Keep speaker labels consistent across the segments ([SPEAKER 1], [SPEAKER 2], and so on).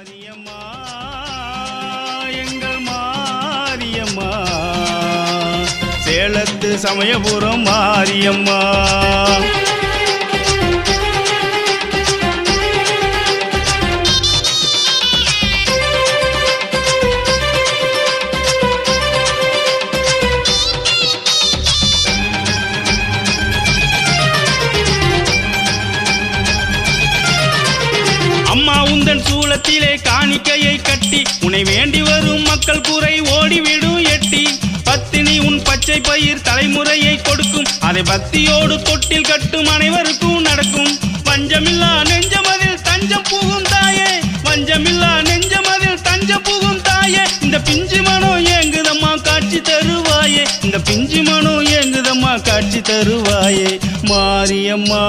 [SPEAKER 1] மாரியம்மா எங்கள் மாரியம்மா சேலத்து சமயபுரம் மாரியம்மா அம்மா உந்தன் சூலத்திலே காணிக்கையை கட்டி உன்னை வேண்டி வரும் மக்கள் கூரை ஓடிவிடும் எட்டி பத்தினி உன் பச்சை பயிர் தலைமுறையை கொடுக்கும் அதை பக்தியோடு தொட்டில் கட்டும் அனைவருக்கும் நடக்கும் வஞ்சமில்லா நெஞ்சமதில் தஞ்சம் புகும் தாயே வஞ்சமில்லா நெஞ்சமதில் தஞ்சம் புகும் தாயே இந்த பிஞ்சு மனோ ஏங்குதம்மா காட்சி தருவாயே இந்த பிஞ்சு மனோ ஏங்குதம்மா காட்சி தருவாயே மாரியம்மா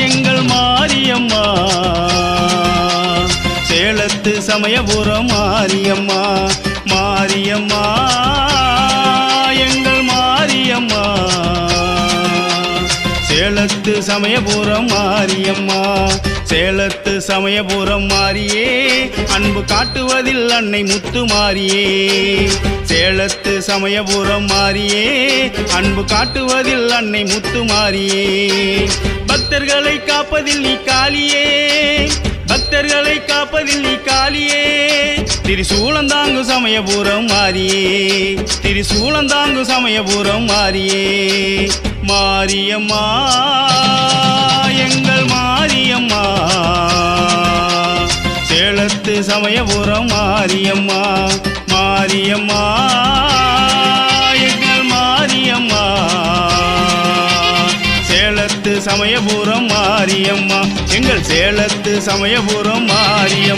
[SPEAKER 1] எங்கள் மாரியம்மா சேலத்து சமயபுரம் மாரியம்மா மாரியம்மா எங்கள் மாரியம்மா சேலத்து சமயபுரம் மாரியம்மா சேலத்து சமயபுரம் மாரியே அன்பு காட்டுவதில் அன்னை முத்து மாரியே சேலத்து சமயபுரம் மாரியே அன்பு காட்டுவதில் அன்னை முத்து மாரியே பக்தர்களை காப்பதில் நீ காளியே பக்தர்களை காப்பதில் நீ காளியே திரிசூலந்தாங்கு சமயபுரம் மாரியே திரிசூலந்தாங்கு சமயபுரம் மாரியே மாரியம்மா எங்கள் மாரியம்மா சேலத்து சமயபுரம் மாரியம்மா மாரியம்மா எங்கள் மாரியம்மா சேலத்து சமயபுரம் மாரியம்மா எங்கள் சேலத்து சமயபுரம் மாரியம்மா